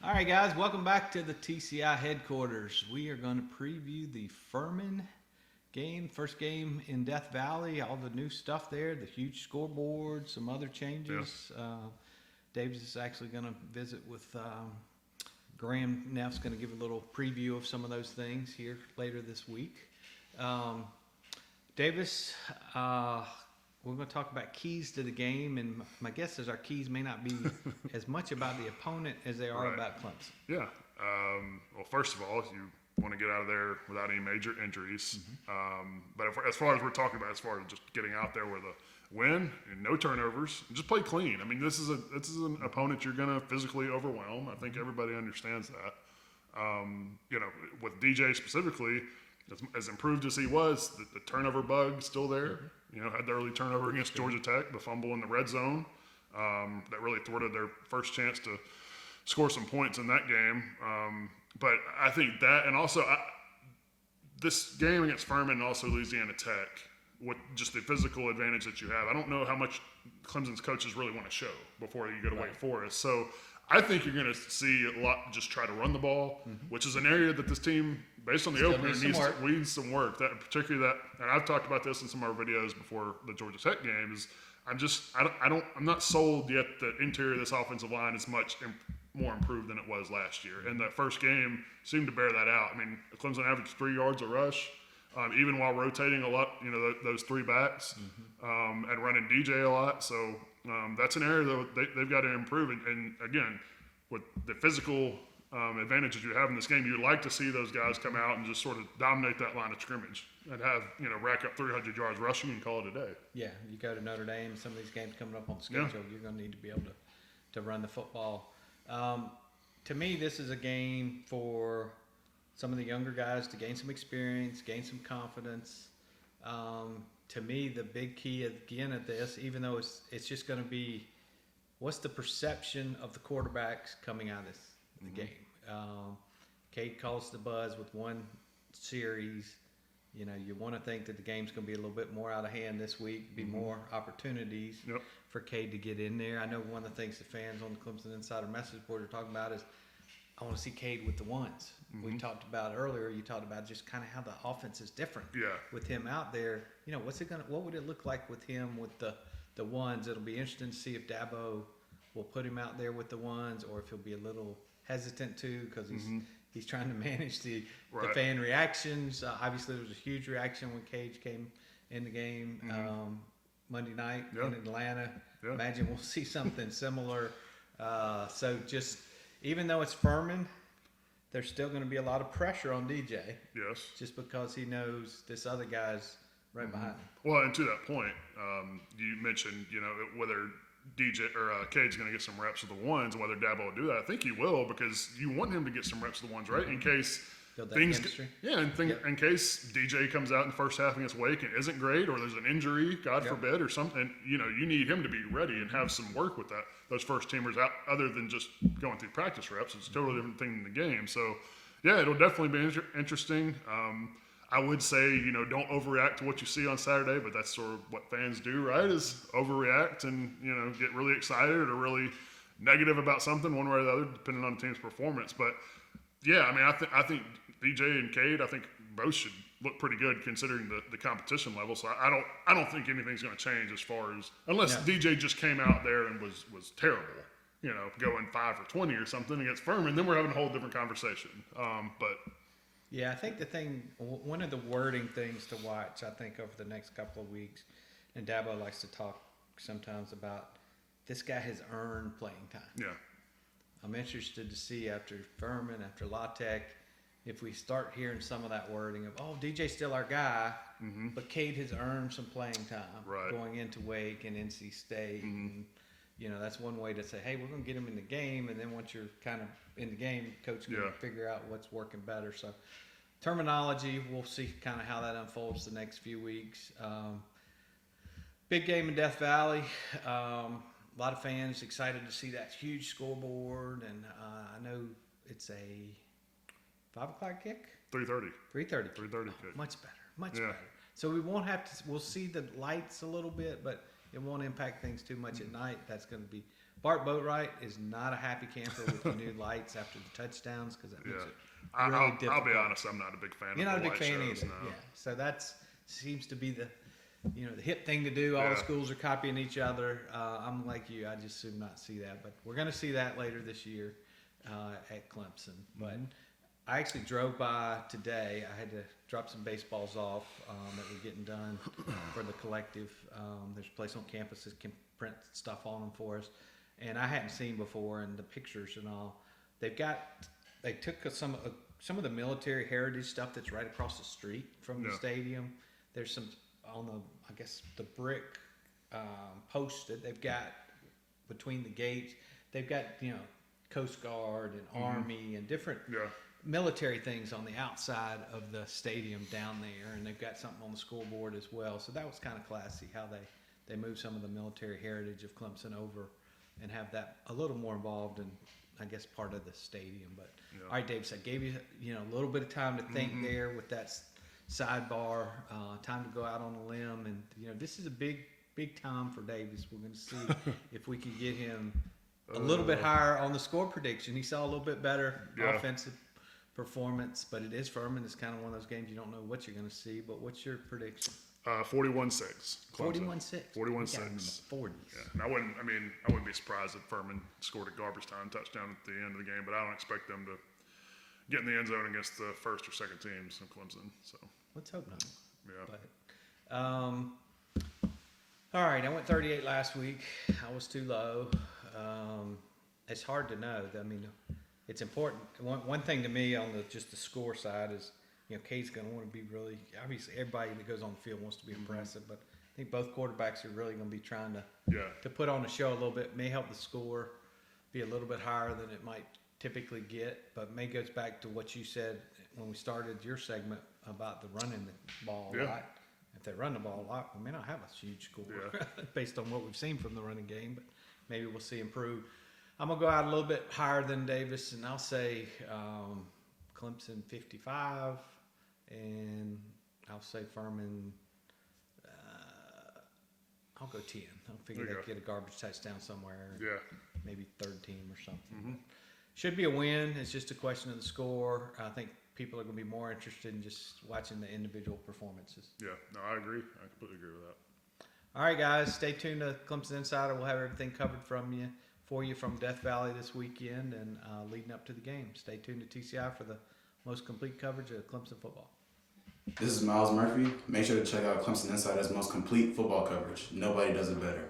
All right, guys, welcome back to the TCI headquarters. We are going to preview the Furman game, first game in Death Valley, all the new stuff there, the huge scoreboard, some other changes. Yeah. Davis is actually going to visit with Graham Neff's going to give a little preview of some of those things here later this week. Davis, we're going to talk about keys to the game, and my guess is our keys may not be as much about the opponent as they are about Clemson. Yeah. Well, first of all, you want to get out of there without any major injuries. But as far as we're talking about, as far as just getting out there with a win and no turnovers, and just play clean. I mean, this is an opponent you're going to physically overwhelm. I think everybody understands that. With DJ specifically, as improved as he was, the turnover bug still there. Had the early turnover against Georgia Tech, the fumble in the red zone that really thwarted their first chance to score some points in that game. But I think that, and also this game against Furman and also Louisiana Tech, with just the physical advantage that you have, I don't know how much Clemson's coaches really want to show before you go to Wake Forest. So I think you're going to see a lot just try to run the ball, which is an area that this team, based on the opener, needs some work. That particularly and I've talked about this in some of our videos before the Georgia Tech game, is I'm not sold yet that interior of this offensive line is much more improved than it was last year. And that first game seemed to bear that out. I mean, Clemson averaged 3 yards a rush, even while rotating a lot, those three backs, and running DJ a lot. So that's an area that they've got to improve. And again, with the physical advantages you have in this game, you'd like to see those guys come out and just sort of dominate that line of scrimmage and have, rack up 300 yards rushing and call it a day. Yeah, you go to Notre Dame, some of these games coming up on the schedule, you're going to need to be able to run the football. To me, this is a game for some of the younger guys to gain some experience, gain some confidence. To me, the big key again at this, even though it's just going to be, what's the perception of the quarterbacks coming out of the game? Cade calls the buzz with one series. You want to think that the game's going to be a little bit more out of hand this week, be more opportunities for Cade to get in there. I know one of the things the fans on the Clemson Insider message board are talking about is, I want to see Cade with the ones. We talked about earlier. You talked about just kind of how the offense is different with him out there. What would it look like with him with the ones? It'll be interesting to see if Dabo will put him out there with the ones, or if he'll be a little hesitant to, because he's trying to manage the fan reactions. Obviously, there was a huge reaction when Cade came in the game Monday night in Atlanta. Imagine we'll see something similar. So just, even though it's Furman, there's still going to be a lot of pressure on DJ. Yes. Just because he knows this other guy's right behind him. Well, and to that point, you mentioned, whether DJ or Cade's going to get some reps with the ones, and whether Dabo will do that. I think he will, because you want him to get some reps with the ones, right? In case things, in case DJ comes out in the first half against Wake and isn't great, or there's an injury, God forbid, or something. You need him to be ready and have some work with those first teamers out, other than just going through practice reps. It's a totally different thing in the game. So, yeah, it'll definitely be interesting. I would say, don't overreact to what you see on Saturday, but that's sort of what fans do, right? Is overreact and, get really excited or really negative about something one way or the other, depending on the team's performance. But yeah, I mean, I think DJ and Cade, I think both should look pretty good considering the competition level. So I don't think anything's going to change as far as, unless DJ just came out there and was terrible, going 5 for 20 or something against Furman, then we're having a whole different conversation. But yeah, I think one of the wording things to watch, I think, over the next couple of weeks, and Dabo likes to talk sometimes about, this guy has earned playing time. Yeah. I'm interested to see after Furman, after La Tech, if we start hearing some of that wording of, DJ's still our guy, but Cade has earned some playing time going into Wake and NC State. And, that's one way to say, hey, we're going to get him in the game, and then once you're kind of in the game, coach can figure out what's working better. So terminology, we'll see kind of how that unfolds the next few weeks. Big game in Death Valley. A lot of fans excited to see that huge scoreboard, and I know it's a 5 o'clock kick? 3:30. 3:30. 3:30 kick. Much better. So we won't have to, we'll see the lights a little bit, but it won't impact things too much at night. That's going to be Bart Boatwright is not a happy camper with the new lights after the touchdowns because that makes it I'll difficult. be honest, I'm not a big fan You're of not the a big light fan shows, either. no. Yeah. So that's seems to be the hip thing to do. All the schools are copying each other. I'm like you. I just assume not see that, but we're going to see that later this year at Clemson. But I actually drove by today. I had to drop some baseballs off that were getting done for the collective. There's a place on campus that can print stuff on them for us, and I hadn't seen before. And the pictures and all, they took some of the military heritage stuff that's right across the street from the stadium. There's some on the brick posts that they've got between the gates. They've got Coast Guard and Army and different military things on the outside of the stadium down there, and they've got something on the scoreboard as well. So that was kind of classy how they moved some of the military heritage of Clemson over and have that a little more involved in, I guess, part of the stadium. But all right, Davis, I gave you a little bit of time to think there with that sidebar, time to go out on a limb, and this is a big time for Davis. We're going to see if we can get him a little bit higher on the score prediction. He saw a little bit better offensive performance, but it is Furman. It's kind of one of those games you don't know what you're going to see. But what's your prediction? 41-6. 41-6. 41-6. 40s. Yeah, and I wouldn't be surprised if Furman scored a garbage time touchdown at the end of the game, but I don't expect them to get in the end zone against the first or second teams in Clemson. So let's hope not. Yeah. But, all right, I went 38 last week. I was too low. It's hard to know. I mean, it's important. One thing to me on just the score side is, Cade's going to want to be really, obviously everybody that goes on the field wants to be impressive, but I think both quarterbacks are really going to be trying to put on a show a little bit. May help the score be a little bit higher than it might typically get, but May goes back to what you said when we started your segment about the running the ball a lot. If they run the ball a lot, we may not have a huge score based on what we've seen from the running game, but maybe we'll see improve. I'm going to go out a little bit higher than Davis, and I'll say Clemson 55, and I'll say Furman, I'll go 10. I figure they'll get a garbage touchdown somewhere. Yeah. Maybe third team or something. Should be a win. It's just a question of the score. I think people are going to be more interested in just watching the individual performances. Yeah, no, I agree. I completely agree with that. All right, guys, stay tuned to Clemson Insider. We'll have everything covered for you from Death Valley this weekend and leading up to the game. Stay tuned to TCI for the most complete coverage of Clemson football. This is Miles Murphy. Make sure to check out Clemson Insider's most complete football coverage. Nobody does it better.